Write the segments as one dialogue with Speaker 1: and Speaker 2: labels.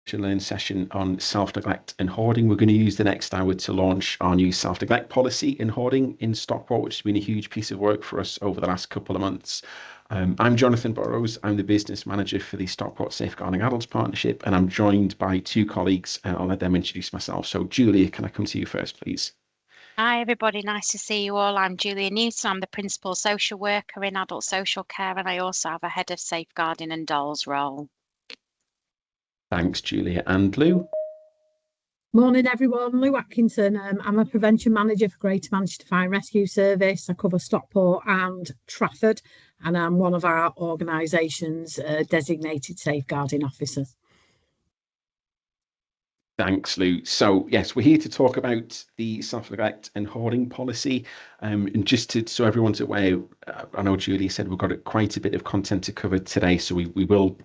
Speaker 1: to learn session on self-neglect and hoarding. We're going to use the next hour to launch our new self-neglect policy in hoarding in Stockport, which has been a huge piece of work for us over the last couple of months. I'm Jonathan Burrows. I'm the business manager for the Stockport Safeguarding Adult Partnership, and I'm joined by two colleagues, and I'll let them introduce myself. So, Julia, can I come to you first, please?
Speaker 2: Hi, everybody. Nice to see you all. I'm Julia Newton. I'm the Principal Social Worker in Adult Social Care, and I also have a Head of Safeguarding and Dolls role.
Speaker 1: Thanks, Julia. And Lou?
Speaker 3: Morning, everyone. Lou Atkinson. I'm a prevention manager for Greater Manchester Fire and Rescue Service. I cover Stockport and Trafford, and I'm one of our organisation's designated safeguarding officers.
Speaker 1: Thanks, Lou. So, yes, we're here to talk about the self-neglect and hoarding policy. And just so everyone's aware, I know Julie said we've got quite a bit of content to cover today, so we will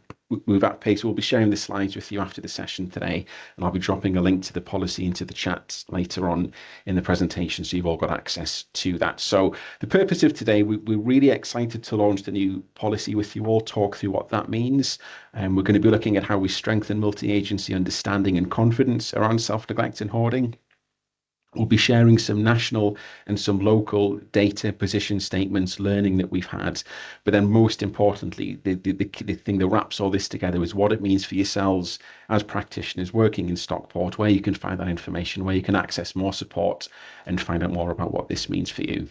Speaker 1: move at pace. We'll be sharing the slides with you after the session today, and I'll be dropping a link to the policy into the chat later on in the presentation, so you've all got access to that. So the purpose of today, we're really excited to launch the new policy with you all, talk through what that means, and we're going to be looking at how we strengthen multi-agency understanding and confidence around self-neglect and hoarding. We'll be sharing some national and some local data, position statements, learning that we've had. But then most importantly, the thing that wraps all this together is what it means for yourselves as practitioners working in Stockport, where you can find that information, where you can access more support and find out more about what this means for you.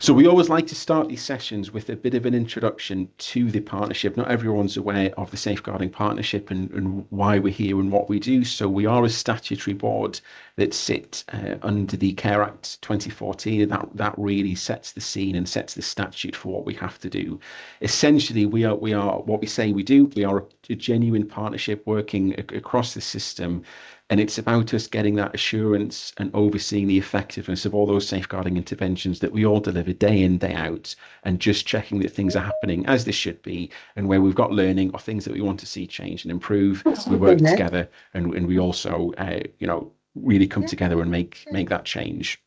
Speaker 1: So we always like to start these sessions with a bit of an introduction to the partnership. Not everyone's aware of the Safeguarding Partnership and why we're here and what we do. So we are a statutory board that sit under the Care Act 2014, and that really sets the scene and sets the statute for what we have to do. Essentially, we are what we say we do. We are a genuine partnership working across the system. And it's about us getting that assurance and overseeing the effectiveness of all those safeguarding interventions that we all deliver day in, day out, and just checking that things are happening as they should be. And where we've got learning or things that we want to see change and improve, we work together and we also, really come together and make that change.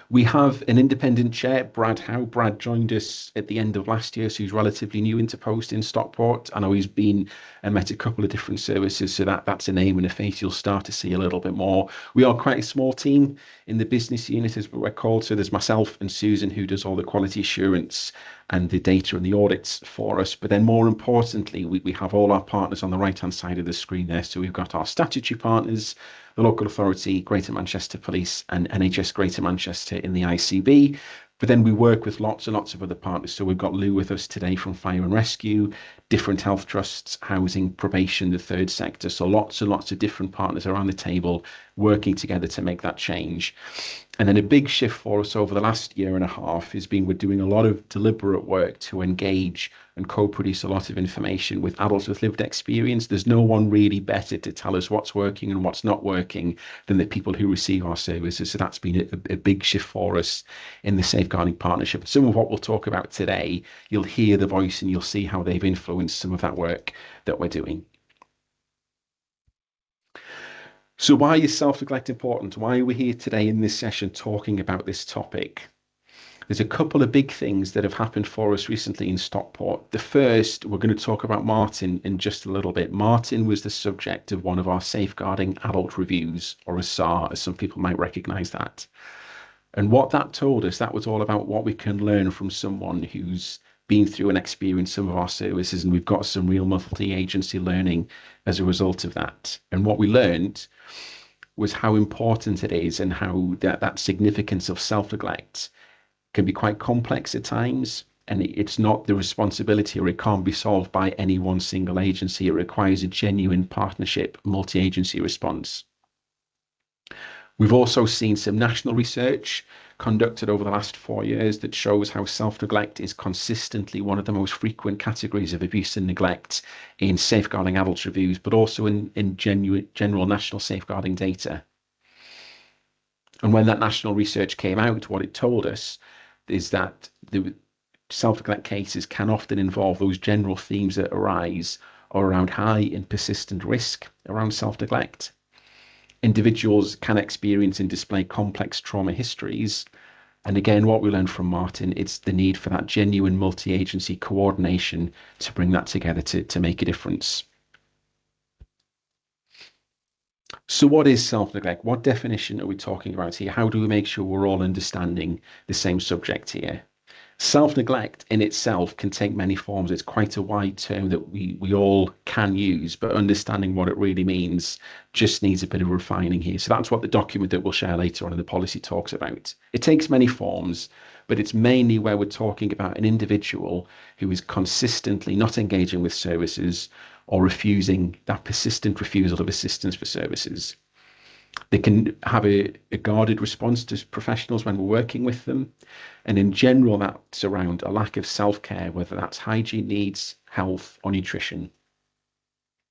Speaker 1: We have an independent chair, Brad Howe. Brad joined us at the end of last year, so he's relatively new into post in Stockport. I know he's been and met a couple of different services, so that's a name and a face you'll start to see a little bit more. We are quite a small team in the business unit, as we're called. So there's myself and Susan, who does all the quality assurance and the data and the audits for us. But then more importantly, we have all our partners on the right-hand side of the screen there. So we've got our statutory partners, the local authority, Greater Manchester Police and NHS Greater Manchester in the ICB. But then we work with lots and lots of other partners. So we've got Lou with us today from Fire and Rescue, different health trusts, housing, probation, the third sector. So lots and lots of different partners around the table working together to make that change. And then a big shift for us over the last year and a half has been we're doing a lot of deliberate work to engage and co-produce a lot of information with adults with lived experience. There's no one really better to tell us what's working and what's not working than the people who receive our services. So that's been a big shift for us in the Safeguarding Partnership. Some of what we'll talk about today, you'll hear the voice and you'll see how they've influenced some of that work that we're doing. So why is self-neglect important? Why are we here today in this session talking about this topic? There's a couple of big things that have happened for us recently in Stockport. The first, we're going to talk about Martin in just a little bit. Martin was the subject of one of our Safeguarding Adult Reviews, or a SAR, as some people might recognise that. And what that told us, that was all about what we can learn from someone who's been through and experienced some of our services, and we've got some real multi-agency learning as a result of that. And what we learned was how important it is and how that significance of self-neglect can be quite complex at times, and it's not the responsibility, or it can't be solved by any one single agency. It requires a genuine partnership, multi-agency response. We've also seen some national research conducted over the last 4 years that shows how self-neglect is consistently one of the most frequent categories of abuse and neglect in safeguarding adults reviews, but also in general national safeguarding data. And when that national research came out, what it told us is that the self-neglect cases can often involve those general themes that arise around high and persistent risk around self-neglect. Individuals can experience and display complex trauma histories. And again, what we learned from Martin, it's the need for that genuine multi-agency coordination to bring that together to make a difference. So what is self-neglect? What definition are we talking about here? How do we make sure we're all understanding the same subject here? Self-neglect in itself can take many forms. It's quite a wide term that we all can use, but understanding what it really means just needs a bit of refining here. So that's what the document that we'll share later on in the policy talks about. It takes many forms, but it's mainly where we're talking about an individual who is consistently not engaging with services or refusing that persistent refusal of assistance for services. They can have a guarded response to professionals when we're working with them. And in general, that's around a lack of self-care, whether that's hygiene needs, health, or nutrition.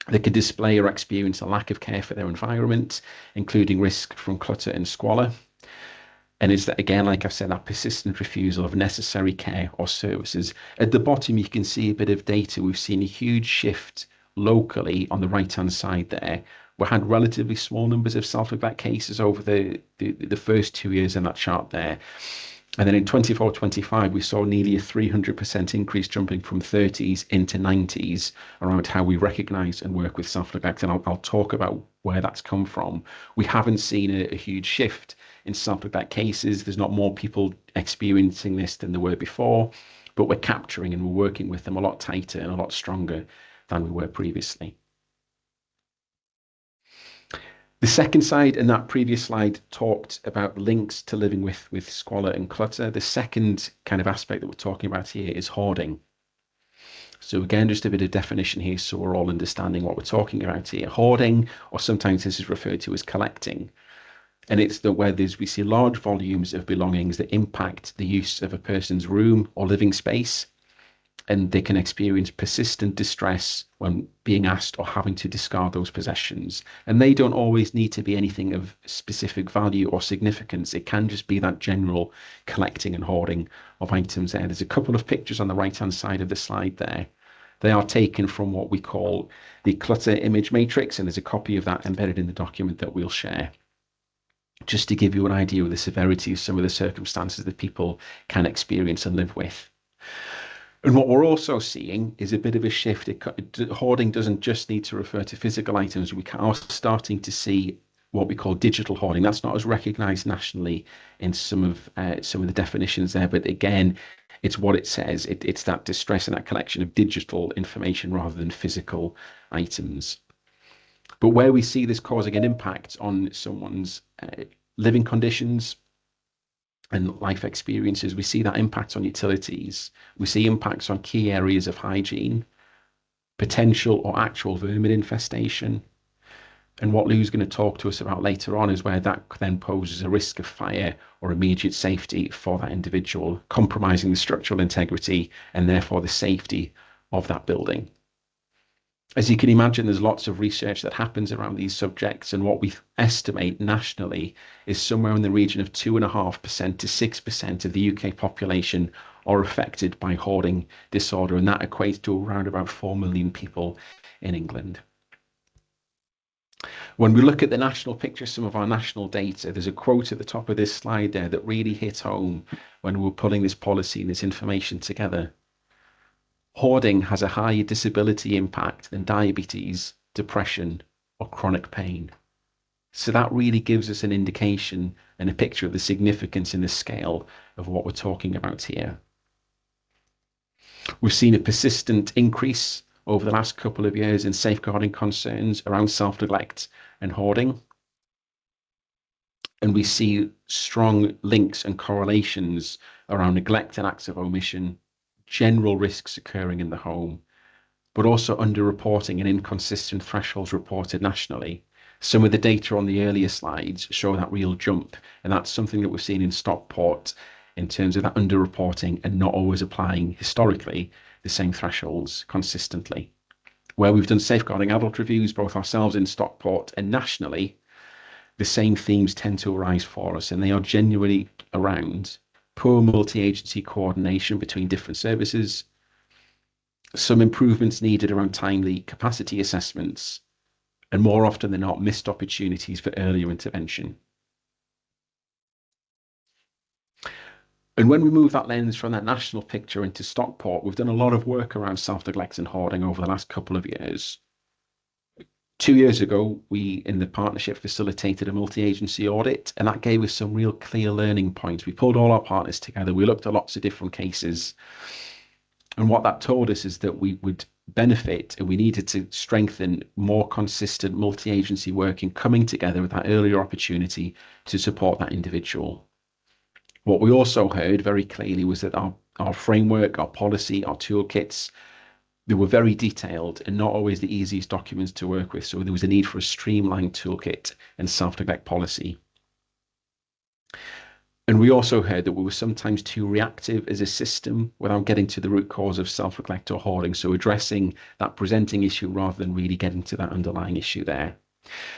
Speaker 1: They can display or experience a lack of care for their environment, including risk from clutter and squalor. And is that, again, like I've said, that persistent refusal of necessary care or services. At the bottom, you can see a bit of data. We've seen a huge shift locally on the right-hand side there. We had relatively small numbers of self-neglect cases over the first 2 years in that chart there. And then in 24-25, we saw nearly a 300% increase, jumping from 30s into 90s around how we recognise and work with self-neglect. And I'll talk about where that's come from. We haven't seen a huge shift in self-neglect cases. There's not more people experiencing this than there were before, but we're capturing and we're working with them a lot tighter and a lot stronger than we were previously. The second side in that previous slide talked about links to living with squalor and clutter. The second kind of aspect that we're talking about here is hoarding. So again, just a bit of definition here so we're all understanding what we're talking about here. Hoarding, or sometimes this is referred to as collecting. And it's the where we see large volumes of belongings that impact the use of a person's room or living space. And they can experience persistent distress when being asked or having to discard those possessions. And they don't always need to be anything of specific value or significance. It can just be that general collecting and hoarding of items there. There's a couple of pictures on the right-hand side of the slide there. They are taken from what we call the clutter image matrix, and there's a copy of that embedded in the document that we'll share, just to give you an idea of the severity of some of the circumstances that people can experience and live with. And what we're also seeing is a bit of a shift. Hoarding doesn't just need to refer to physical items. We are starting to see what we call digital hoarding. That's not as recognised nationally in some of the definitions there, but again, it's what it says. It's that distress and that collection of digital information rather than physical items. But where we see this causing an impact on someone's living conditions and life experiences, we see that impact on utilities. We see impacts on key areas of hygiene, potential or actual vermin infestation. And what Lou's going to talk to us about later on is where that then poses a risk of fire or immediate safety for that individual, compromising the structural integrity and therefore the safety of that building. As you can imagine, there's lots of research that happens around these subjects, and what we estimate nationally is somewhere in the region of 2.5% to 6% of the UK population are affected by hoarding disorder, and that equates to around about 4 million people in England. When we look at the national picture, some of our national data, there's a quote at the top of this slide there that really hit home when we were pulling this policy and this information together. Hoarding has a higher disability impact than diabetes, depression, or chronic pain. So that really gives us an indication and a picture of the significance and the scale of what we're talking about here. We've seen a persistent increase over the last couple of years in safeguarding concerns around self-neglect and hoarding. And we see strong links and correlations around neglect and acts of omission, general risks occurring in the home, but also underreporting and inconsistent thresholds reported nationally. Some of the data on the earlier slides show that real jump, and that's something that we've seen in Stockport in terms of that underreporting and not always applying historically the same thresholds consistently. Where we've done safeguarding adult reviews, both ourselves in Stockport and nationally, the same themes tend to arise for us, and they are genuinely around poor multi-agency coordination between different services, some improvements needed around timely capacity assessments, and more often than not, missed opportunities for earlier intervention. And when we move that lens from that national picture into Stockport, we've done a lot of work around self-neglect and hoarding over the last couple of years. 2 years ago, we in the partnership facilitated a multi-agency audit, and that gave us some real clear learning points. We pulled all our partners together. We looked at lots of different cases. And what that told us is that we would benefit and we needed to strengthen more consistent multi-agency work in coming together with that earlier opportunity to support that individual. What we also heard very clearly was that our framework, our policy, our toolkits, they were very detailed and not always the easiest documents to work with. So there was a need for a streamlined toolkit and self-neglect policy. And we also heard that we were sometimes too reactive as a system without getting to the root cause of self-neglect or hoarding. So addressing that presenting issue rather than really getting to that underlying issue there.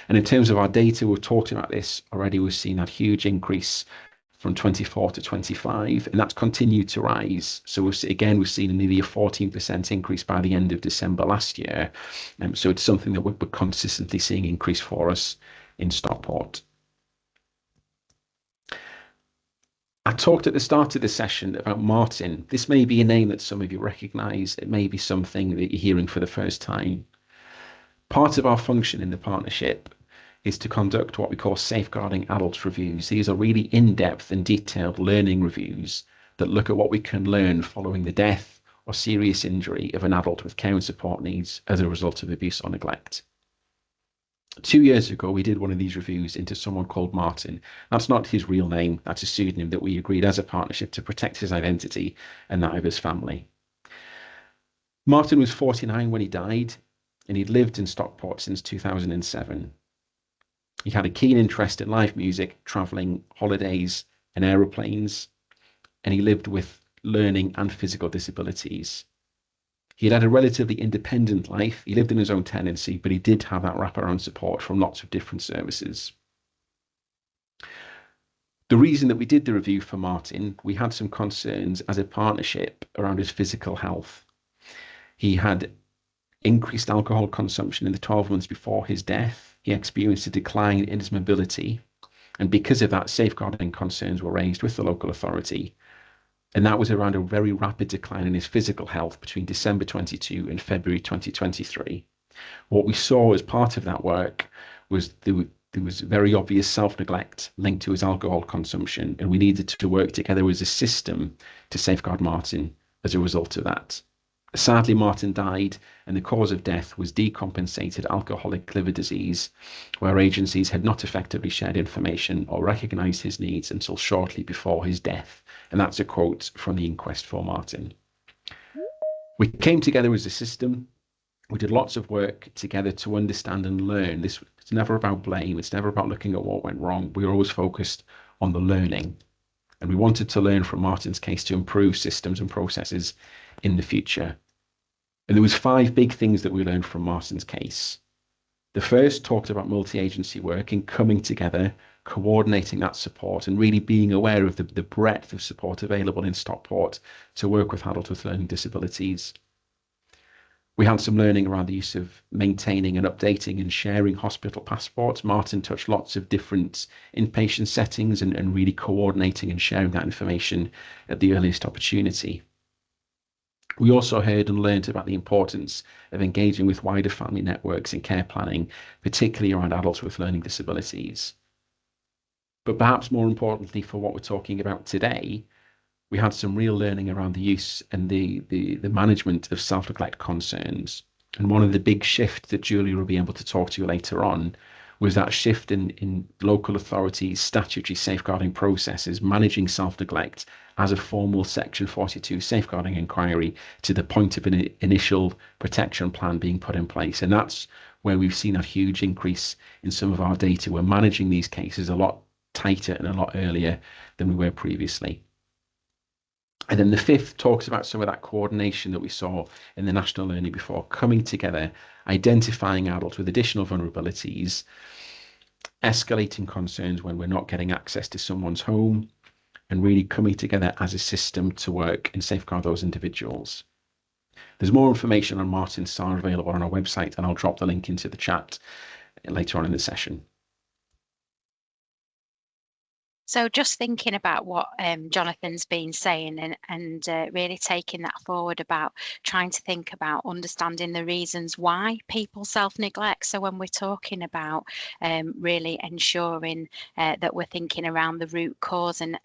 Speaker 1: And in terms of our data, we've talked about this already. We've seen that huge increase from 24 to 25, and that's continued to rise. So we've seen nearly a 14% increase by the end of December last year. So it's something that we're consistently seeing increase for us in Stockport. I talked at the start of the session about Martin. This may be a name that some of you recognise. It may be something that you're hearing for the first time. Part of our function in the partnership is to conduct what we call safeguarding adult reviews. These are really in-depth and detailed learning reviews that look at what we can learn following the death or serious injury of an adult with care and support needs as a result of abuse or neglect. 2 years ago, we did one of these reviews into someone called Martin. That's not his real name. That's a pseudonym that we agreed as a partnership to protect his identity and that of his family. Martin was 49 when he died, and he'd lived in Stockport since 2007. He had a keen interest in live music, travelling, holidays and aeroplanes, and he lived with learning and physical disabilities. He had a relatively independent life. He lived in his own tenancy, but he did have that wraparound support from lots of different services. The reason that we did the review for Martin, we had some concerns as a partnership around his physical health. He had increased alcohol consumption in the 12 months before his death. He experienced a decline in his mobility, and because of that, safeguarding concerns were raised with the local authority. And that was around a very rapid decline in his physical health between December 22 and February 2023. What we saw as part of that work was there was very obvious self-neglect linked to his alcohol consumption, and we needed to work together as a system to safeguard Martin as a result of that. Sadly, Martin died, and the cause of death was decompensated alcoholic liver disease, where agencies had not effectively shared information or recognised his needs until shortly before his death. And that's a quote from the inquest for Martin. We came together as a system. We did lots of work together to understand and learn. It's never about blame. It's never about looking at what went wrong. We were always focused on the learning. And we wanted to learn from Martin's case to improve systems and processes in the future. And there was 5 big things that we learned from Martin's case. The first talked about multi-agency work and coming together, coordinating that support and really being aware of the breadth of support available in Stockport to work with adults with learning disabilities. We had some learning around the use of maintaining and updating and sharing hospital passports. Martin touched lots of different inpatient settings and really coordinating and sharing that information at the earliest opportunity. We also heard and learned about the importance of engaging with wider family networks and care planning, particularly around adults with learning disabilities. But perhaps more importantly for what we're talking about today, we had some real learning around the use and the management of self-neglect concerns. And one of the big shifts that Julia will be able to talk to you later on was that shift in local authorities' statutory safeguarding processes, managing self-neglect as a formal Section 42 safeguarding inquiry to the point of an initial protection plan being put in place. And that's where we've seen a huge increase in some of our data. We're managing these cases a lot tighter and a lot earlier than we were previously. And then the 5th talks about some of that coordination that we saw in the national learning before, coming together, identifying adults with additional vulnerabilities, escalating concerns when we're not getting access to someone's home, and really coming together as a system to work and safeguard those individuals. There's more information on Martin's SAR available on our website, and I'll drop the link into the chat later on in the session.
Speaker 2: So just thinking about what Jonathan's been saying and really taking that forward about trying to think about understanding the reasons why people self-neglect. So when we're talking about really ensuring that we're thinking around the root cause and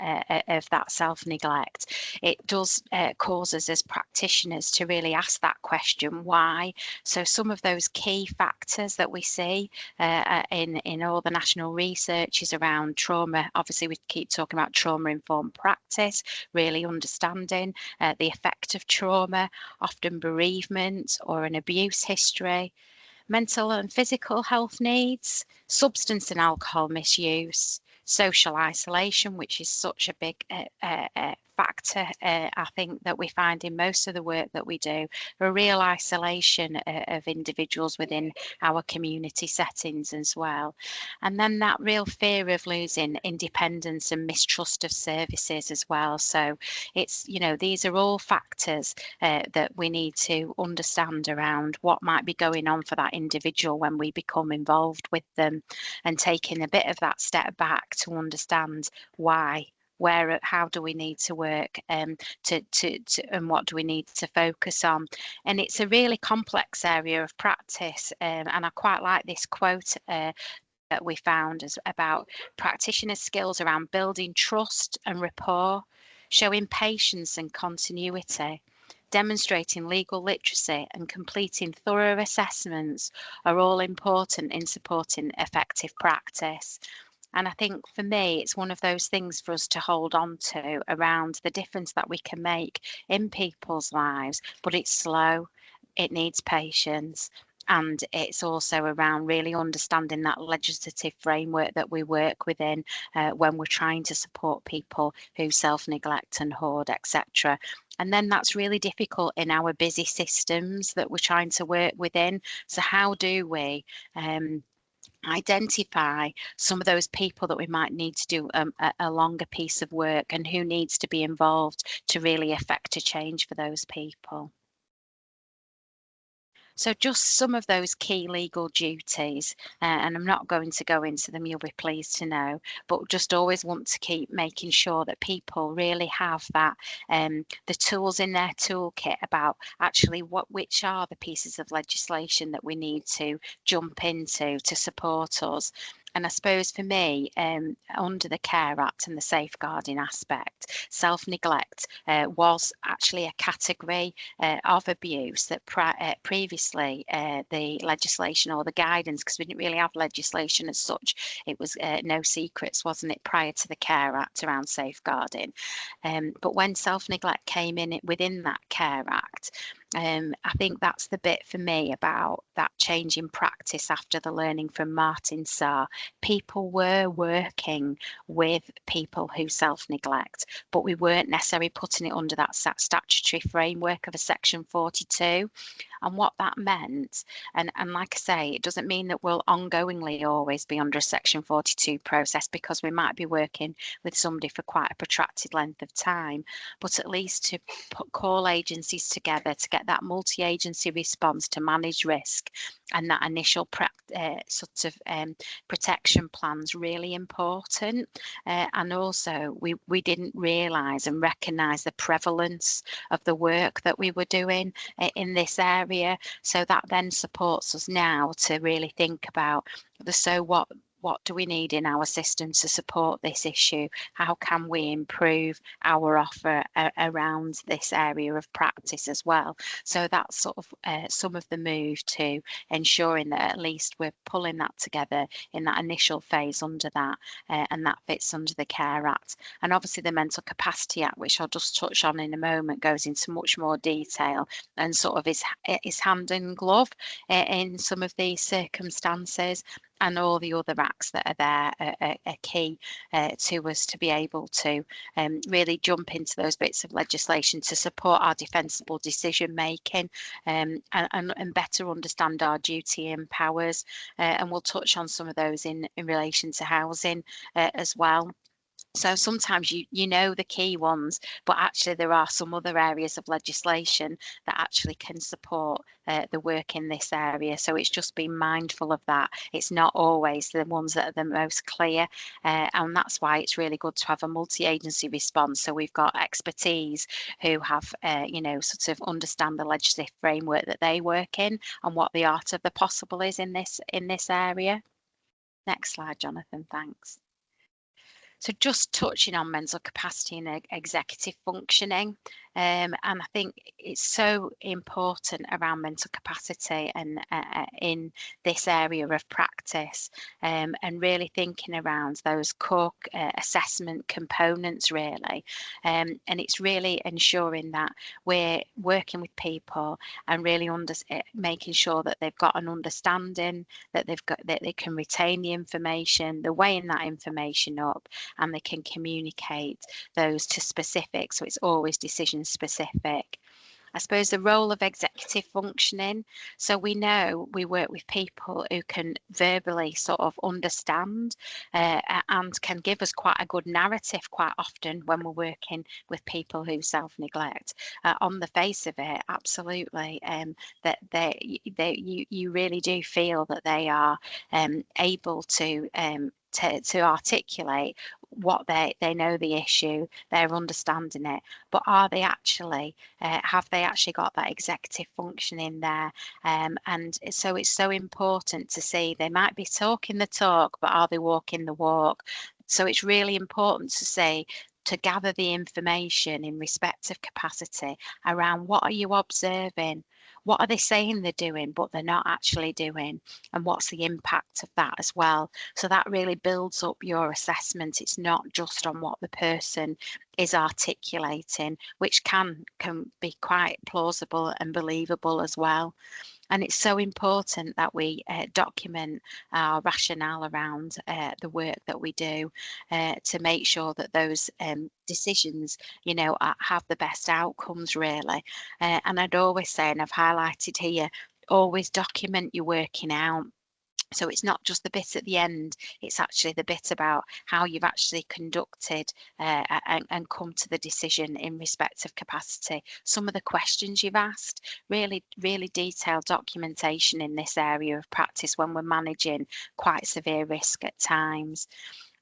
Speaker 2: of that self-neglect, it does cause us as practitioners to really ask that question, why? So some of those key factors that we see in all the national research is around trauma. Obviously, we keep talking about trauma-informed practice, really understanding the effect of trauma, often bereavement or an abuse history, mental and physical health needs, substance and alcohol misuse, social isolation, which is such a big factor, I think, that we find in most of the work that we do, a real isolation of individuals within our community settings as well. And then that real fear of losing independence and mistrust of services as well. So it's, you know, these are all factors that we need to understand around what might be going on for that individual when we become involved with them, and taking a bit of that step back to understand why, where, how do we need to work and what do we need to focus on. And it's a really complex area of practice, and I quite like this quote that we found as about practitioner skills around building trust and rapport, showing patience and continuity, demonstrating legal literacy and completing thorough assessments are all important in supporting effective practice. And I think for me, it's one of those things for us to hold on to around the difference that we can make in people's lives, but it's slow, it needs patience. And it's also around really understanding that legislative framework that we work within when we're trying to support people who self-neglect and hoard, etc. And then that's really difficult in our busy systems that we're trying to work within. So how do we identify some of those people that we might need to do a longer piece of work, and who needs to be involved to really affect a change for those people? So just some of those key legal duties, and I'm not going to go into them, you'll be pleased to know, but just always want to keep making sure that people really have that, the tools in their toolkit about actually which are the pieces of legislation that we need to jump into to support us. And I suppose for me, under the Care Act and the safeguarding aspect, self-neglect was actually a category of abuse that previously the legislation or the guidance, because we didn't really have legislation as such, it was no secrets, wasn't it, prior to the Care Act around safeguarding. But when self-neglect came in within that Care Act, I think that's the bit for me about that change in practice after the learning from Martin Saar. People were working with people who self-neglect, but we weren't necessarily putting it under that statutory framework of a Section 42. And what that meant, and like I say, it doesn't mean that we'll ongoingly always be under a Section 42 process, because we might be working with somebody for quite a protracted length of time, but at least to call agencies together to get that multi-agency response to manage risk, and that initial protection plan's really important. And also we didn't realise and recognise the prevalence of the work that we were doing in this area. So that then supports us now to really think about the so what do we need in our system to support this issue? How can we improve our offer around this area of practice as well? So that's sort of some of the move to ensuring that at least we're pulling that together in that initial phase under that, and that fits under the Care Act. And obviously the Mental Capacity Act, which I'll just touch on in a moment, goes into much more detail and sort of is hand in glove in some of these circumstances. And all the other acts that are there are key to us to be able to really jump into those bits of legislation to support our defensible decision making, and better understand our duty and powers. And we'll touch on some of those in relation to housing as well. So sometimes you know the key ones, but actually there are some other areas of legislation that actually can support the work in this area. So it's just being mindful of that. It's not always the ones that are the most clear, and that's why it's really good to have a multi-agency response. So we've got expertise who have, sort of understand the legislative framework that they work in and what the art of the possible is in this area. Next slide, Jonathan. Thanks. So just touching on mental capacity and executive functioning, and I think it's so important around mental capacity and in this area of practice, and really thinking around those core assessment components really, and it's really ensuring that we're working with people and really making sure that they've got an understanding, that they can retain the information, they're weighing that information up, and they can communicate those to specifics, so it's always decision specific. I suppose the role of executive functioning. So we know we work with people who can verbally sort of understand and can give us quite a good narrative quite often when we're working with people who self-neglect. On the face of it, absolutely, that you really do feel that they are able to articulate what they know the issue, they're understanding it, but are they actually have they actually got that executive function in there? And so it's so important to see they might be talking the talk, but are they walking the walk? So it's really important to gather the information in respect of capacity around what are you observing, what are they saying they're doing but they're not actually doing, and what's the impact of that as well. So that really builds up your assessment. It's not just on what the person is articulating, which can be quite plausible and believable as well. And it's so important that we document our rationale around the work that we do to make sure that those decisions, have the best outcomes really. And I'd always say, and I've highlighted here, always document your working out. So it's not just the bit at the end, it's actually the bit about how you've actually conducted and come to the decision in respect of capacity. Some of the questions you've asked, really, really detailed documentation in this area of practice when we're managing quite severe risk at times.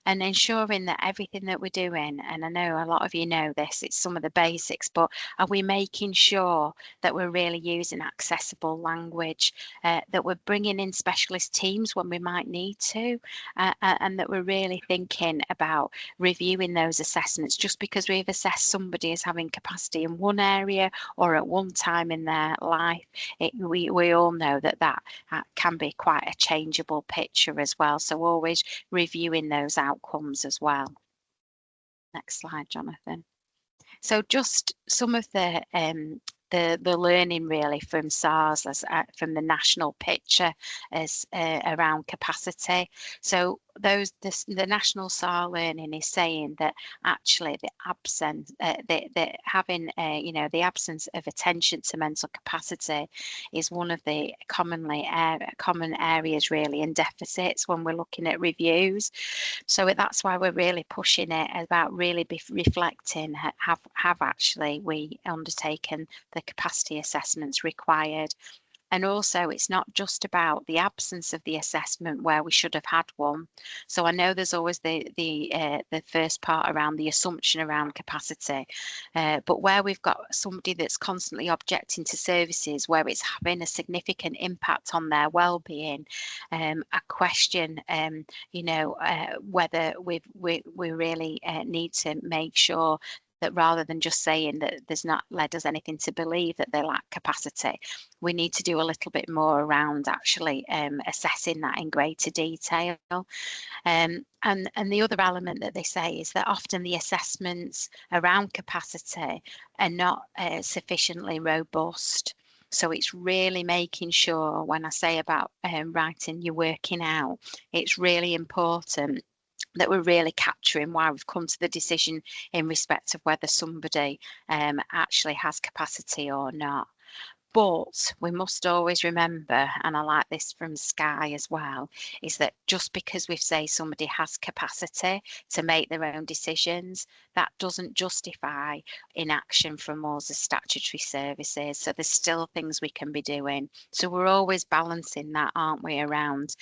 Speaker 2: And ensuring that everything that we're doing, and I know a lot of you know this, it's some of the basics, but are we making sure that we're really using accessible language, that we're bringing in specialist teams when we might need to, and that we're really thinking about reviewing those assessments. Just because we've assessed somebody as having capacity in one area or at one time in their life, we all know that can be quite a changeable picture as well. So always reviewing those outcomes as well. Next slide, Jonathan. So just some of the learning really from SARS from the national picture as around capacity. So the national SAR learning is saying that actually the absence the absence of attention to mental capacity is one of the common areas really in deficits when we're looking at reviews. So that's why we're really pushing it about really reflecting have actually we undertaken the capacity assessments required. And also, it's not just about the absence of the assessment where we should have had one. So I know there's always the first part around the assumption around capacity, but where we've got somebody that's constantly objecting to services where it's having a significant impact on their well-being, a question, whether we really need to make sure that rather than just saying that there's not led us anything to believe that they lack capacity, we need to do a little bit more around actually assessing that in greater detail. And the other element that they say is that often the assessments around capacity are not sufficiently robust. So it's really making sure, when I say about writing your working out, it's really important that we're really capturing why we've come to the decision in respect of whether somebody actually has capacity or not. But we must always remember, and I like this from Sky as well, is that just because we say somebody has capacity to make their own decisions, that doesn't justify inaction from us as statutory services. So there's still things we can be doing. So we're always balancing that, aren't we, around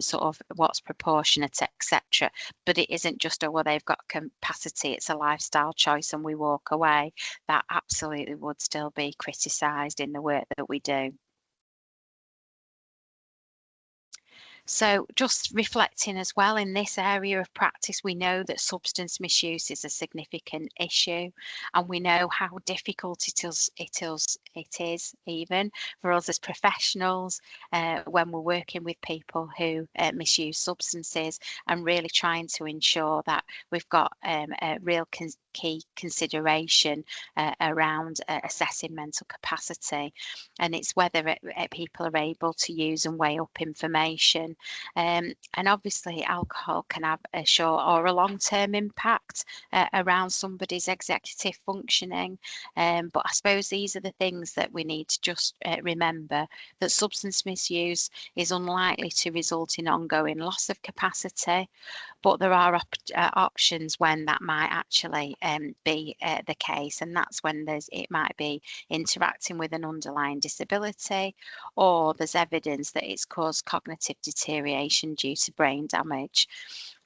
Speaker 2: sort of what's proportionate, etc. But it isn't just, oh, well, they've got capacity, it's a lifestyle choice and we walk away. That absolutely would still be criticised in the work that we do. So just reflecting as well, in this area of practice, we know that substance misuse is a significant issue, and we know how difficult it is even for us as professionals when we're working with people who misuse substances, and really trying to ensure that we've got a real key consideration around assessing mental capacity, and it's whether people are able to use and weigh up information. And obviously alcohol can have a short or a long-term impact around somebody's executive functioning, but I suppose these are the things that we need to just remember, that substance misuse is unlikely to result in ongoing loss of capacity, but there are options when that might actually be the case, and that's when it might be interacting with an underlying disability, or there's evidence that it's caused cognitive deterioration due to brain damage.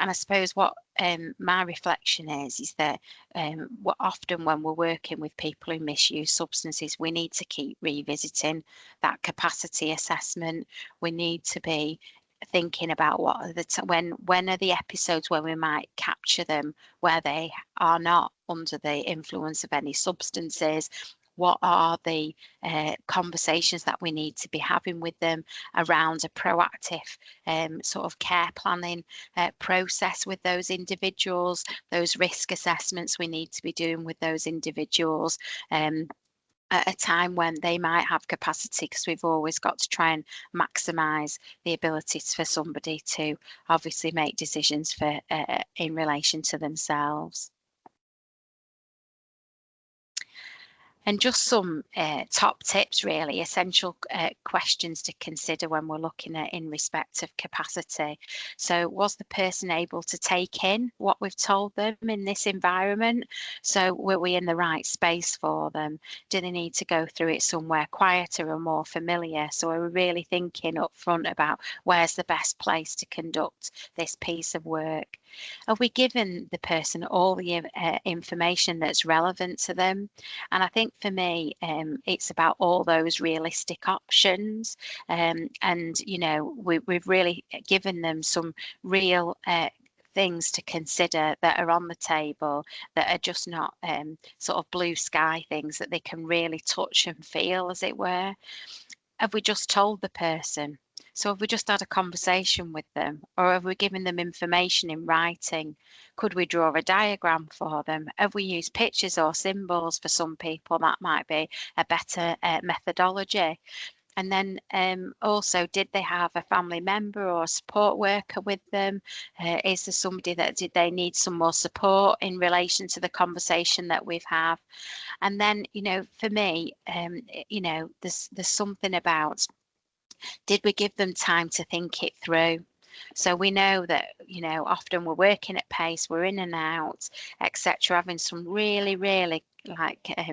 Speaker 2: And I suppose what my reflection is that often when we're working with people who misuse substances, we need to keep revisiting that capacity assessment. We need to be thinking about what are when are the episodes where we might capture them where they are not under the influence of any substances. What are the conversations that we need to be having with them around a proactive sort of care planning process with those individuals, those risk assessments we need to be doing with those individuals at a time when they might have capacity, because we've always got to try and maximise the ability for somebody to obviously make decisions for in relation to themselves. And just some top tips, really, essential questions to consider when we're looking at in respect of capacity. So was the person able to take in what we've told them in this environment? So were we in the right space for them? Do they need to go through it somewhere quieter or more familiar? So are we really thinking up front about where's the best place to conduct this piece of work? Have we given the person all the information that's relevant to them? And I think for me, it's about all those realistic options. And, you know, we've really given them some real things to consider that are on the table, that are just not sort of blue sky things that they can really touch and feel, as it were. Have we just told the person? So have we just had a conversation with them, or have we given them information in writing? Could we draw a diagram for them? Have we used pictures or symbols? For some people that might be a better methodology. And then also, did they have a family member or a support worker with them? Is there somebody that did they need some more support in relation to the conversation that we've had? And then, you know, for me, you know, there's something about, did we give them time to think it through? So we know that, you know, often we're working at pace, we're in and out, etc., having some really, really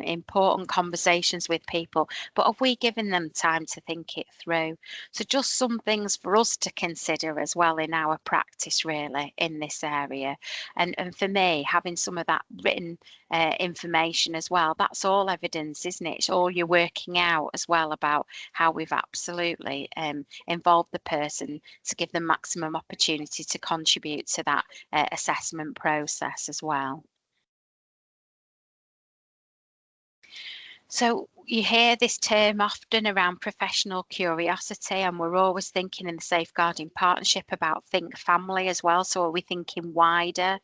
Speaker 2: important conversations with people, but have we given them time to think it through? So just some things for us to consider as well in our practice, really, in this area. And for me, having some of that written information as well, that's all evidence, isn't it? It's all you're working out as well about how we've absolutely involved the person to give them maximum opportunity to contribute to that assessment process as well. So you hear this term often around professional curiosity, and we're always thinking in the Safeguarding Partnership about think family as well. So are we thinking wider?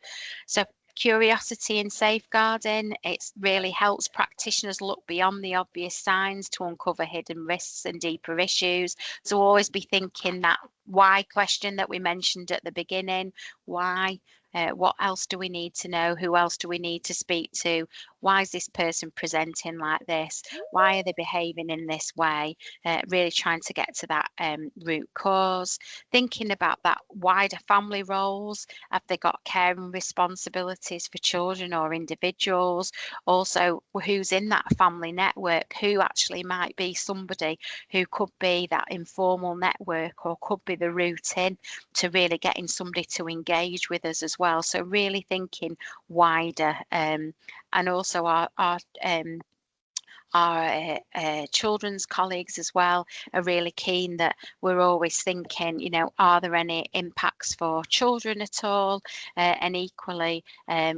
Speaker 2: So curiosity in safeguarding, it really helps practitioners look beyond the obvious signs to uncover hidden risks and deeper issues. So always be thinking that why question that we mentioned at the beginning. Why? What else do we need to know? Who else do we need to speak to? Why is this person presenting like this? Why are they behaving in this way? Really trying to get to that root cause. Thinking about that wider family roles. Have they got care and responsibilities for children or individuals? Also, who's in that family network? Who actually might be somebody who could be that informal network or could be the route in to really getting somebody to engage with us as well. So really thinking wider, and also our children's colleagues as well are really keen that we're always thinking, you know, are there any impacts for children at all? And equally,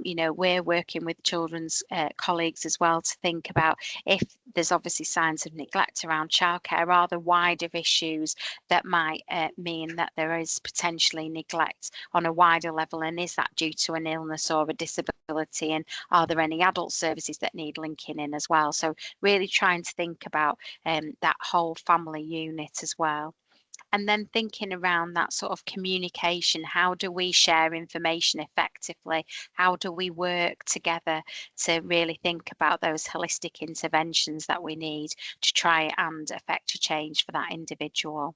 Speaker 2: you know, we're working with children's colleagues as well to think about if there's obviously signs of neglect around childcare, are there wider issues that might mean that there is potentially neglect on a wider level, and is that due to an illness or a disability, and are there any adult services that need linking in as well? So really trying to think about that whole family unit as well. And then thinking around that sort of communication, how do we share information effectively? How do we work together to really think about those holistic interventions that we need to try and affect a change for that individual?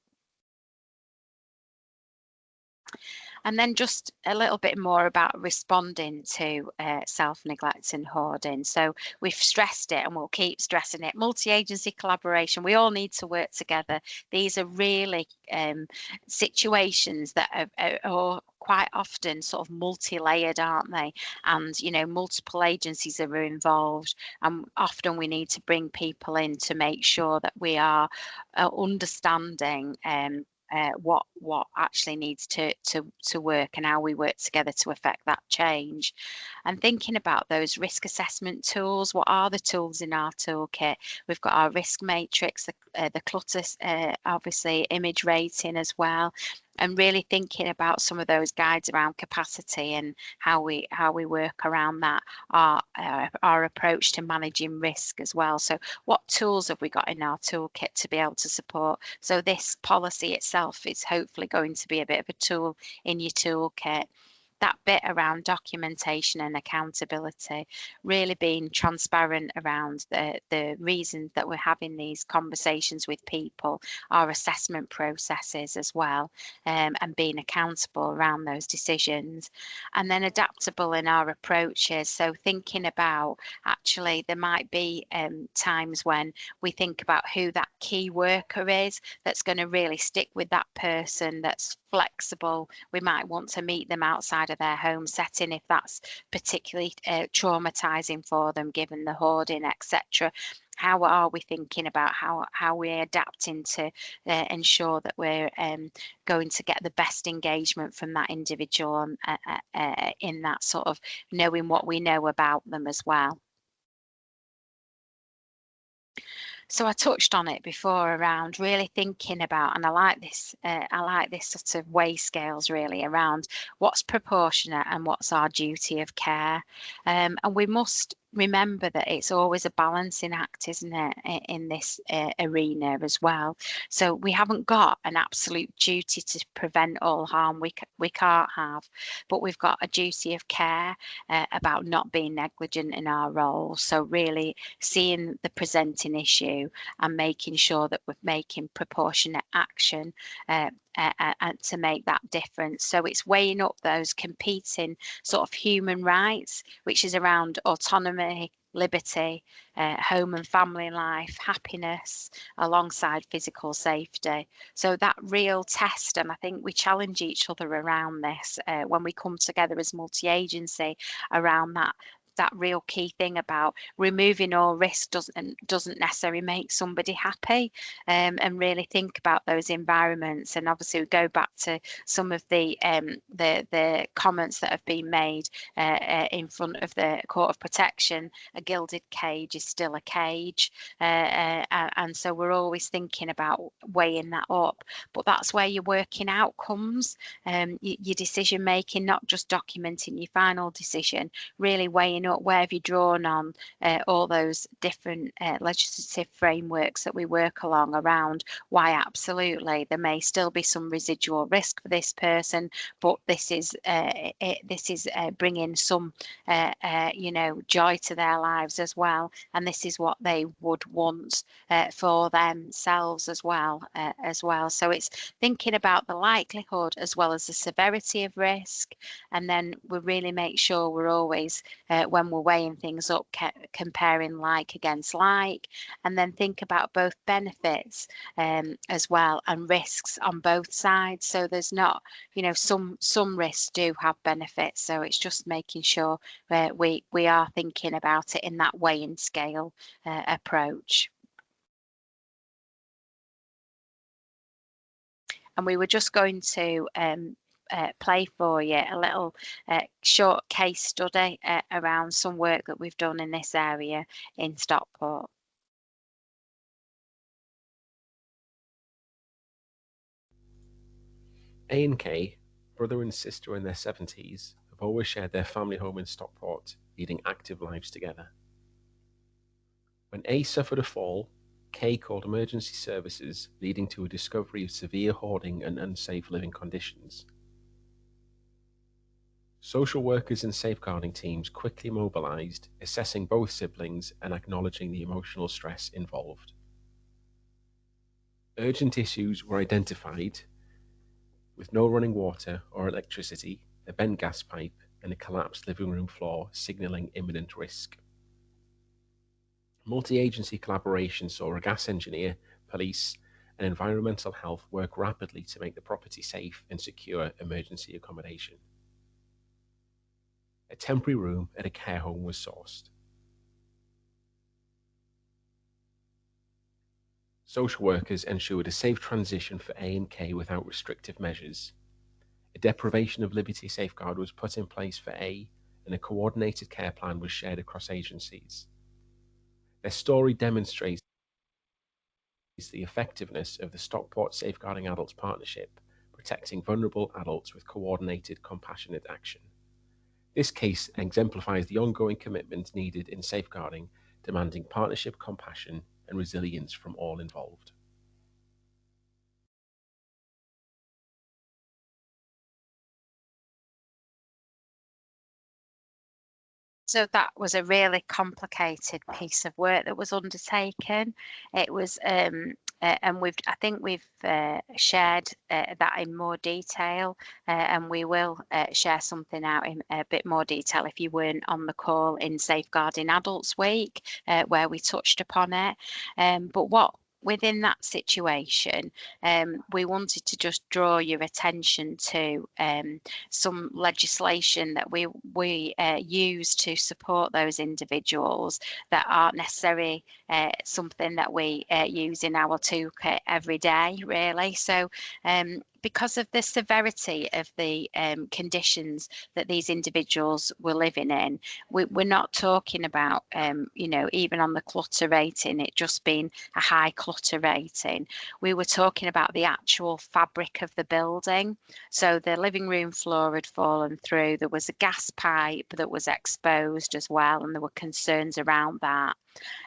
Speaker 2: And then just a little bit more about responding to self-neglect and hoarding. So we've stressed it and we'll keep stressing it. Multi-agency collaboration, we all need to work together. These are really situations that are quite often sort of multi-layered, aren't they? And, you know, multiple agencies are involved, and often we need to bring people in to make sure that we are understanding what actually needs to work and how we work together to affect that change. And thinking about those risk assessment tools, what are the tools in our toolkit? We've got our risk matrix, the clutter, obviously image rating as well, and really thinking about some of those guides around capacity and how we work around that, our approach to managing risk as well. So what tools have we got in our toolkit to be able to support? So this policy itself is hopefully going to be a bit of a tool in your toolkit. That bit around documentation and accountability, really being transparent around the reasons that we're having these conversations with people, our assessment processes as well, and being accountable around those decisions. And then adaptable in our approaches. So thinking about, actually, there might be times when we think about who that key worker is that's going to really stick with that person, that's flexible. We might want to meet them outside of their home setting if that's particularly traumatizing for them, given the hoarding, etc. How are we thinking about how we're adapting to ensure that we're going to get the best engagement from that individual in that sort of knowing what we know about them as well. So I touched on it before around really thinking about, and I like this sort of weigh scales really around what's proportionate and what's our duty of care. And we must remember that it's always a balancing act, isn't it, in this arena as well. So we haven't got an absolute duty to prevent all harm. We can't have, but we've got a duty of care about not being negligent in our role. So really seeing the presenting issue and making sure that we're making proportionate action to make that difference. So it's weighing up those competing sort of human rights, which is around autonomy, liberty, home and family life, happiness, alongside physical safety. So that real test, and I think we challenge each other around this when we come together as multi-agency around that real key thing about removing all risk doesn't necessarily make somebody happy, and really think about those environments. And obviously we go back to some of the comments that have been made in front of the Court of Protection. A gilded cage is still a cage, and and so we're always thinking about weighing that up. But that's where you're working outcomes, your decision making, not just documenting your final decision, really weighing up where have you drawn on all those different legislative frameworks that we work along around why absolutely there may still be some residual risk for this person, but this is bringing some joy to their lives as well, and this is what they would want for themselves as well. So it's thinking about the likelihood as well as the severity of risk, and then we really make sure we're always when we're weighing things up comparing like against like, and then think about both benefits as well and risks on both sides. So there's not, some risks do have benefits, so it's just making sure we are thinking about it in that weighing scale approach. And we were just going to play for you a little short case study around some work that we've done in this area in Stockport.
Speaker 1: A and K, brother and sister in their 70s, have always shared their family home in Stockport, leading active lives together. When A suffered a fall, K called emergency services, leading to a discovery of severe hoarding and unsafe living conditions. Social workers and safeguarding teams quickly mobilised, assessing both siblings and acknowledging the emotional stress involved. Urgent issues were identified, with no running water or electricity, a bent gas pipe, and a collapsed living room floor signalling imminent risk. Multi-agency collaboration saw a gas engineer, police, and environmental health work rapidly to make the property safe and secure emergency accommodation. A temporary room at a care home was sourced. Social workers ensured a safe transition for A and K without restrictive measures. A deprivation of liberty safeguard was put in place for A, and a coordinated care plan was shared across agencies. Their story demonstrates the effectiveness of the Stockport Safeguarding Adult Partnership, protecting vulnerable adults with coordinated, compassionate action. This case exemplifies the ongoing commitment needed in safeguarding, demanding partnership, compassion, and resilience from all involved.
Speaker 2: So that was a really complicated piece of work that was undertaken. It was, and I think we've shared that in more detail, and we will share something out in a bit more detail if you weren't on the call in Safeguarding Adults Week, where we touched upon it. But within that situation, we wanted to just draw your attention to some legislation that we use to support those individuals that aren't necessarily something that we use in our toolkit every day, really. So because of the severity of the conditions that these individuals were living in, we're not talking about, even on the clutter rating, it just being a high clutter rating. We were talking about the actual fabric of the building. So the living room floor had fallen through. There was a gas pipe that was exposed as well, and there were concerns around that.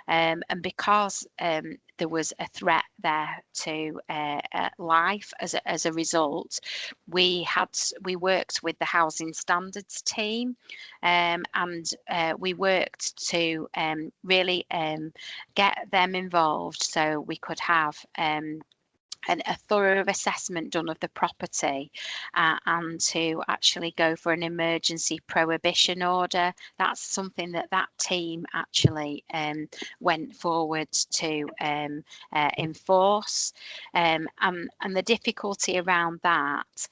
Speaker 2: And because there was a threat there to life as a result, we worked with the housing standards team, and we worked to really get them involved so we could have a thorough assessment done of the property, and to actually go for an emergency prohibition order. That's something that team actually went forward to enforce, and the difficulty around that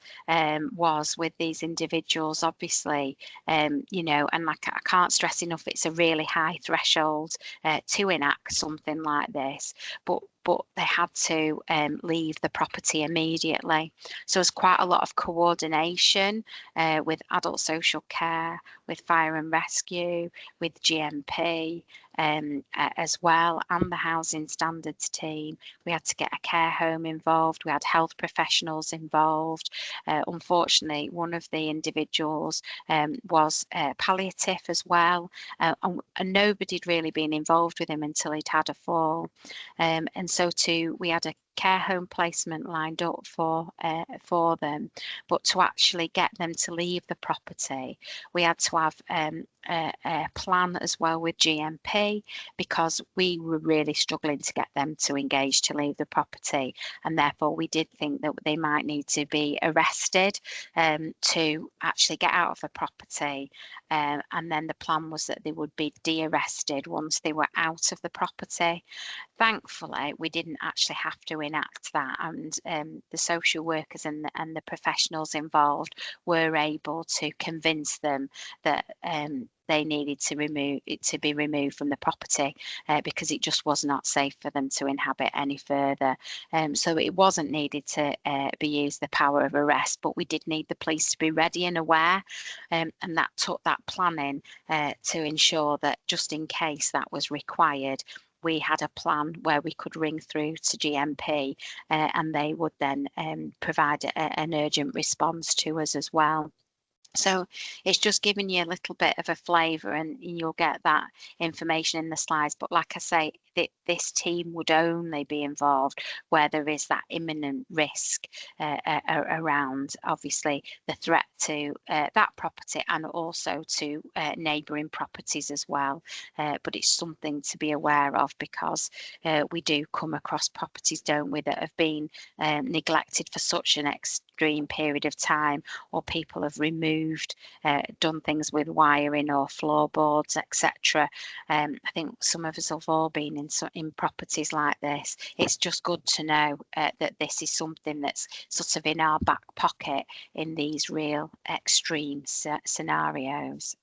Speaker 2: was with these individuals, obviously, and like I can't stress enough, it's a really high threshold to enact something like this, but they had to leave the property immediately. So there's quite a lot of coordination with adult social care, with fire and rescue, with GMP, as well, and the housing standards team. We had to get a care home involved. We had health professionals involved. Unfortunately, one of the individuals was palliative as well, and nobody had really been involved with him until he'd had a fall. And so we had a care home placement lined up for them, but to actually get them to leave the property, we had to have a plan as well with GMP, because we were really struggling to get them to engage to leave the property, and therefore we did think that they might need to be arrested to actually get out of the property, and then the plan was that they would be de-arrested once they were out of the property. Thankfully, we didn't actually have to enact that, and the social workers and the professionals involved were able to convince them that they needed to be removed from the property because it just was not safe for them to inhabit any further. So it wasn't needed to be used the power of arrest, but we did need the police to be ready and aware, and that took that planning to ensure that just in case that was required, we had a plan where we could ring through to GMP and they would then provide an urgent response to us as well. So it's just giving you a little bit of a flavour, and you'll get that information in the slides. But like I say, this team would only be involved where there is that imminent risk around, obviously, the threat to that property and also to neighbouring properties as well. But it's something to be aware of, because we do come across properties, don't we, that have been neglected for such an extreme period of time, or people have removed, done things with wiring or floorboards, etc. I think some of us have all been in properties like this. It's just good to know that this is something that's sort of in our back pocket in these real extreme scenarios.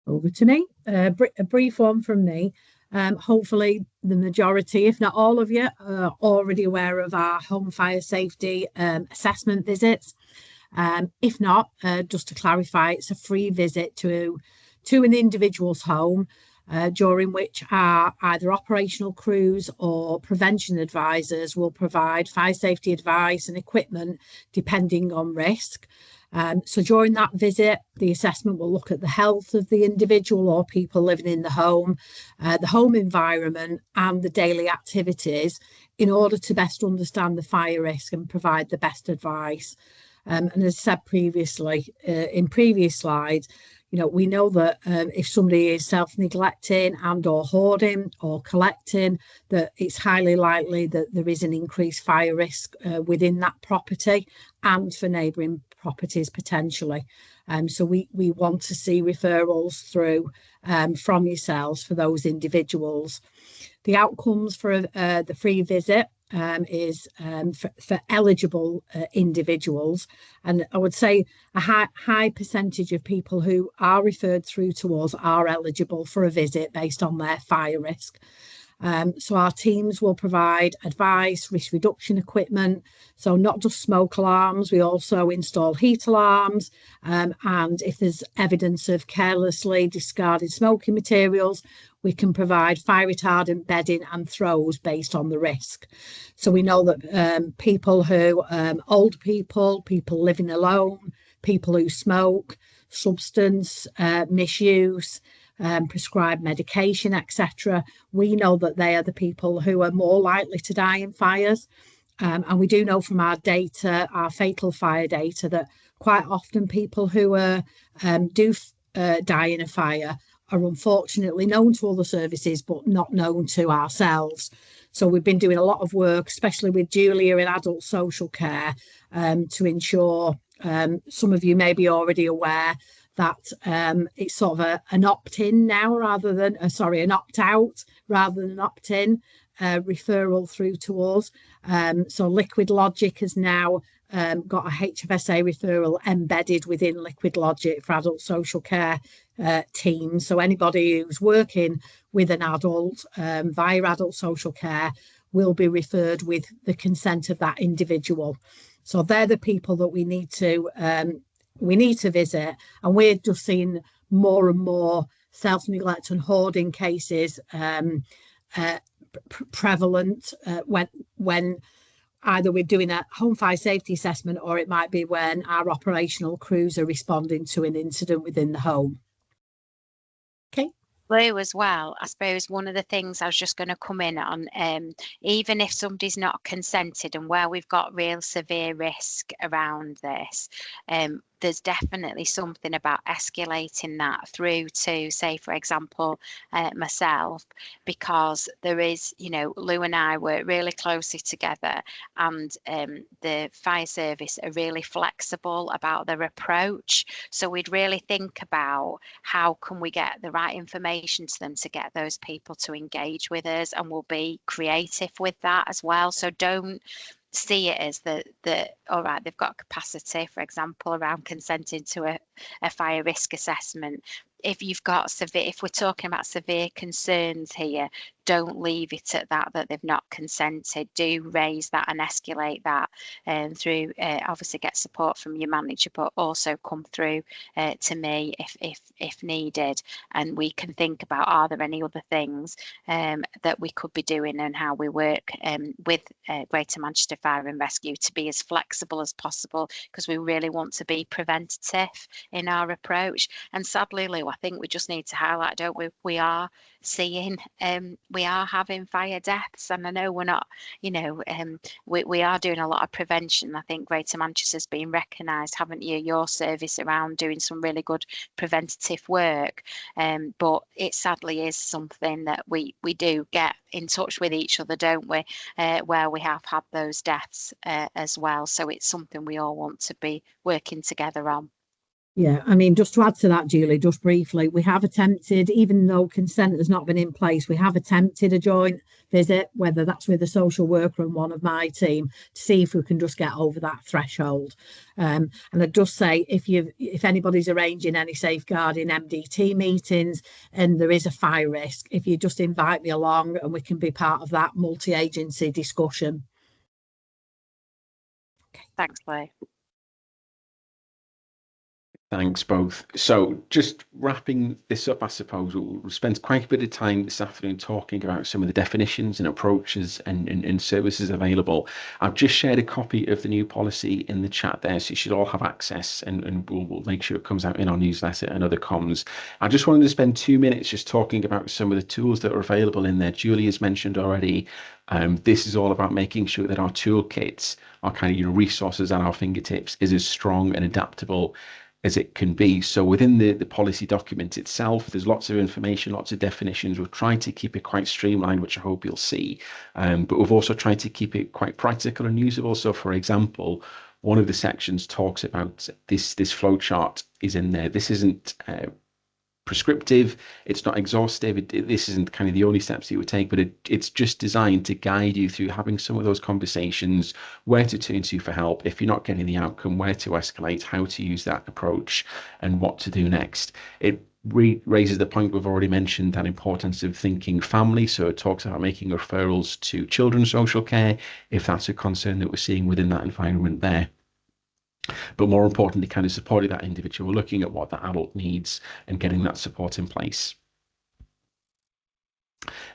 Speaker 3: Over to me. A brief one from me. Hopefully the majority, if not all of you, are already aware of our home fire safety assessment visits. If not, just to clarify, it's a free visit to an individual's home, during which our either operational crews or prevention advisors will provide fire safety advice and equipment depending on risk. So during that visit, the assessment will look at the health of the individual or people living in the home environment and the daily activities, in order to best understand the fire risk and provide the best advice. And as I said previously, in previous slides, we know that if somebody is self-neglecting and or hoarding or collecting, that it's highly likely that there is an increased fire risk within that property and for neighbouring properties potentially. So we want to see referrals through from yourselves for those individuals. The outcomes for the free visit is for eligible individuals, and I would say a high percentage of people who are referred through to us are eligible for a visit based on their fire risk. So our teams will provide advice, risk reduction equipment, so not just smoke alarms, we also install heat alarms, and if there's evidence of carelessly discarded smoking materials, we can provide fire retardant bedding and throws based on the risk. So we know that people who, old people living alone, people who smoke, substance misuse, prescribed medication, etc. We know that they are the people who are more likely to die in fires. And we do know from our data, our fatal fire data, that quite often people who do die in a fire are unfortunately known to other services, but not known to ourselves. So we've been doing a lot of work, especially with Julia in adult social care, to ensure, some of you may be already aware, that it's sort of an opt-in now rather than, an opt-out rather than opt-in referral through to us. So Liquid Logic has now got a HFSA referral embedded within Liquid Logic for adult social care teams. So anybody who's working with an adult via adult social care will be referred with the consent of that individual. So they're the people that we need to we need to visit, and we're just seeing more and more self-neglect and hoarding cases prevalent when either we're doing a home fire safety assessment, or it might be when our operational crews are responding to an incident within the home. Okay.
Speaker 2: Blue as well, I suppose one of the things I was just going to come in on, even if somebody's not consented and where we've got real severe risk around this, there's definitely something about escalating that through to, say, for example, myself, because there is, you know, Lou and I work really closely together, and the fire service are really flexible about their approach. So we'd really think about how can we get the right information to them to get those people to engage with us, and we'll be creative with that as well. So don't see it as the all right, they've got capacity, for example, around consenting to a fire risk assessment. If you've got if we're talking about severe concerns here, don't leave it at that they've not consented. Do raise that and escalate that, through obviously get support from your manager, but also come through to me if needed, and we can think about, are there any other things that we could be doing, and how we work with Greater Manchester Fire and Rescue to be as flexible as possible, because we really want to be preventative in our approach. And sadly, Lou, I think we just need to highlight, don't we? We are seeing, we are having fire deaths, and I know we're not, you know, we are doing a lot of prevention. I think Greater Manchester's been recognised, haven't you, your service around doing some really good preventative work, but it sadly is something that we do get in touch with each other, don't we, where we have had those deaths as well. So it's something we all want to be working together on.
Speaker 3: Yeah, I mean, just to add to that, Julie, just briefly, we have attempted, even though consent has not been in place, we have attempted a joint visit, whether that's with a social worker and one of my team, to see if we can just get over that threshold. And I'd just say, if anybody's arranging any safeguarding MDT meetings and there is a fire risk, if you just invite me along and we can be part of that multi-agency discussion.
Speaker 2: Okay. Thanks, Lou.
Speaker 1: Thanks both. So just wrapping this up, I suppose we'll spend quite a bit of time this afternoon talking about some of the definitions and approaches and services available. I've just shared a copy of the new policy in the chat there, so you should all have access, and we'll make sure it comes out in our newsletter and other comms. I just wanted to spend 2 minutes just talking about some of the tools that are available in there. Julie has mentioned already, this is all about making sure that our toolkits, our kind of, you know, resources at our fingertips, is as strong and adaptable as it can be. So within the policy document itself, there's lots of information, lots of definitions. We've tried to keep it quite streamlined, which I hope you'll see. But we've also tried to keep it quite practical and usable. So for example, one of the sections talks about this flow chart is in there. This isn't prescriptive, it's not exhaustive, this isn't kind of the only steps you would take, but it's just designed to guide you through having some of those conversations, where to turn to for help if you're not getting the outcome, where to escalate, how to use that approach, and what to do next. It raises the point we've already mentioned, that importance of thinking family. So it talks about making referrals to children's social care if that's a concern that we're seeing within that environment there. But more importantly, kind of supporting that individual, looking at what that adult needs and getting that support in place.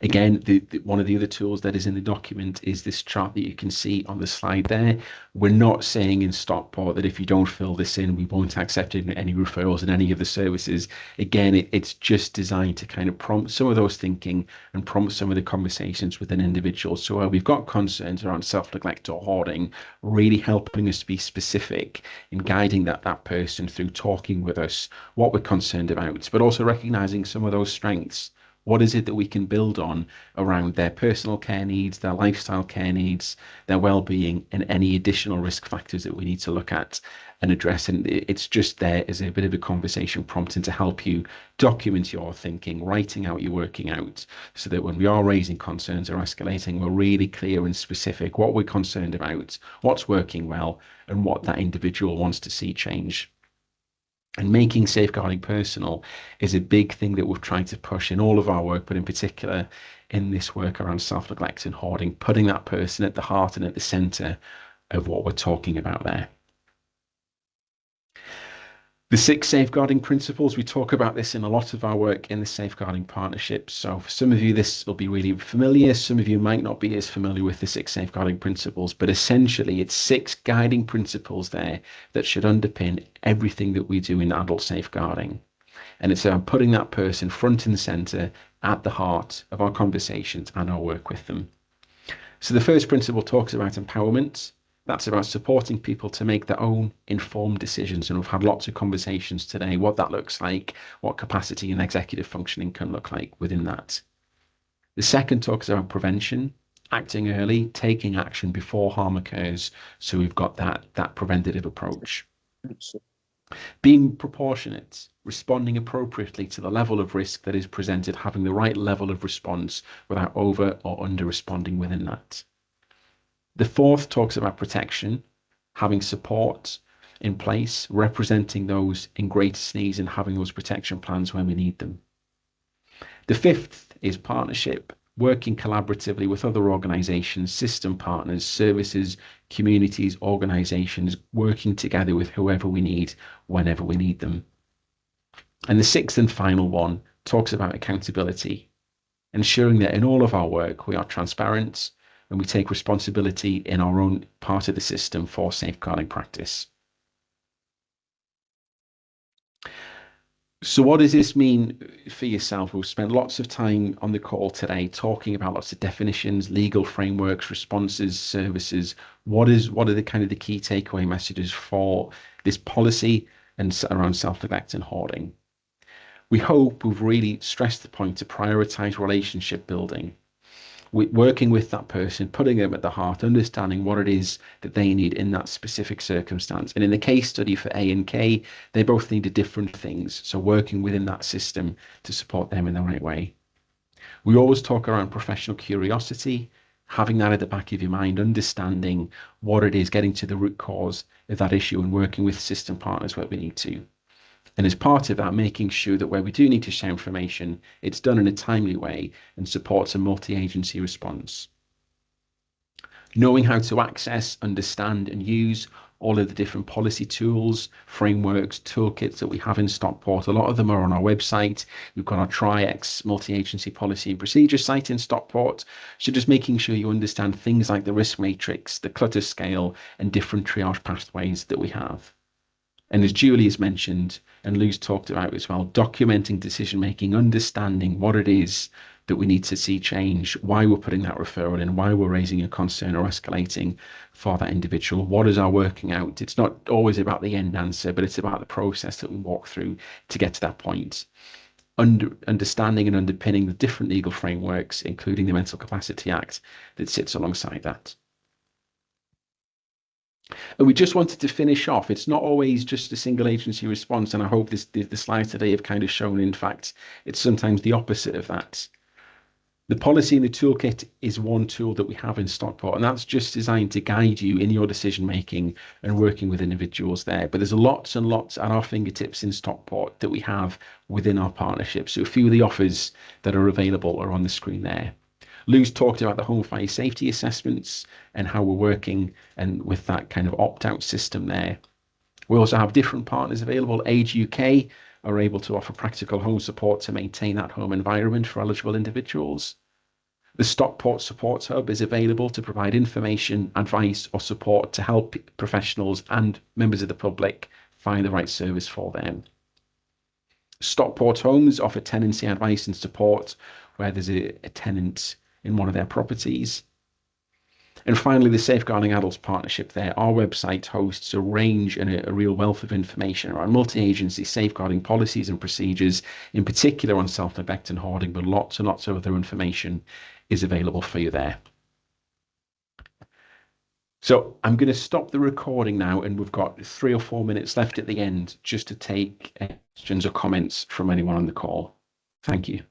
Speaker 1: Again, one of the other tools that is in the document is this chart that you can see on the slide there. We're not saying in Stockport that if you don't fill this in, we won't accept any referrals in any of the services. Again, it's just designed to kind of prompt some of those thinking and prompt some of the conversations with an individual. So where we've got concerns around self-neglect or hoarding, really helping us to be specific in guiding that person through talking with us what we're concerned about, but also recognizing some of those strengths. What is it that we can build on around their personal care needs, their lifestyle care needs, their well-being, and any additional risk factors that we need to look at and address? And it's just there as a bit of a conversation prompting to help you document your thinking, writing out your working out, so that when we are raising concerns or escalating, we're really clear and specific what we're concerned about, what's working well, and what that individual wants to see change. And making safeguarding personal is a big thing that we've tried to push in all of our work, but in particular in this work around self-neglect and hoarding, putting that person at the heart and at the centre of what we're talking about there. The 6 safeguarding principles, we talk about this in a lot of our work in the safeguarding partnerships. So for some of you, this will be really familiar. Some of you might not be as familiar with the 6 safeguarding principles, but essentially it's 6 guiding principles there that should underpin everything that we do in adult safeguarding. And it's about putting that person front and center at the heart of our conversations and our work with them. So the first principle talks about empowerment. That's about supporting people to make their own informed decisions. And we've had lots of conversations today, what that looks like, what capacity and executive functioning can look like within that. The second talks about prevention, acting early, taking action before harm occurs. So we've got that preventative approach. Being proportionate, responding appropriately to the level of risk that is presented, having the right level of response without over or under responding within that. The fourth talks about protection, having support in place, representing those in greatest needs and having those protection plans when we need them. The fifth is partnership, working collaboratively with other organisations, system partners, services, communities, organisations, working together with whoever we need, whenever we need them. And the sixth and final one talks about accountability, ensuring that in all of our work we are transparent, and we take responsibility in our own part of the system for safeguarding practice. So what does this mean for yourself? We've spent lots of time on the call today talking about lots of definitions, legal frameworks, responses, services. What are the kind of the key takeaway messages for this policy and around self-neglect and hoarding? We hope we've really stressed the point to prioritise relationship building, working with that person, putting them at the heart, understanding what it is that they need in that specific circumstance. And in the case study for A and K, they both needed different things. So working within that system to support them in the right way. We always talk around professional curiosity, having that at the back of your mind, understanding what it is, getting to the root cause of that issue and working with system partners where we need to. And as part of that, making sure that where we do need to share information, it's done in a timely way and supports a multi-agency response. Knowing how to access, understand and use all of the different policy tools, frameworks, toolkits that we have in Stockport. A lot of them are on our website. We've got our TriX multi-agency policy and procedure site in Stockport. So just making sure you understand things like the risk matrix, the clutter scale and different triage pathways that we have. And as Julie has mentioned, and Lou's talked about as well, documenting decision-making, understanding what it is that we need to see change, why we're putting that referral in, why we're raising a concern or escalating for that individual, what is our working out. It's not always about the end answer, but it's about the process that we walk through to get to that point. Understanding and underpinning the different legal frameworks, including the Mental Capacity Act that sits alongside that. And we just wanted to finish off. It's not always just a single agency response, and I hope the slides today have kind of shown, in fact, it's sometimes the opposite of that. The policy in the toolkit is one tool that we have in Stockport, and that's just designed to guide you in your decision making and working with individuals there. But there's lots and lots at our fingertips in Stockport that we have within our partnership. So a few of the offers that are available are on the screen there. Lou's talked about the home fire safety assessments and how we're working and with that kind of opt-out system there. We also have different partners available. Age UK are able to offer practical home support to maintain that home environment for eligible individuals. The Stockport Support Hub is available to provide information, advice or support to help professionals and members of the public find the right service for them. Stockport Homes offer tenancy advice and support where there's a tenant in one of their properties. And finally, the Safeguarding Adults Partnership there. Our website hosts a range and a real wealth of information around multi-agency safeguarding policies and procedures, in particular on self-neglect and hoarding, but lots and lots of other information is available for you there. So I'm going to stop the recording now, and we've got 3 or 4 minutes left at the end just to take questions or comments from anyone on the call. Thank you.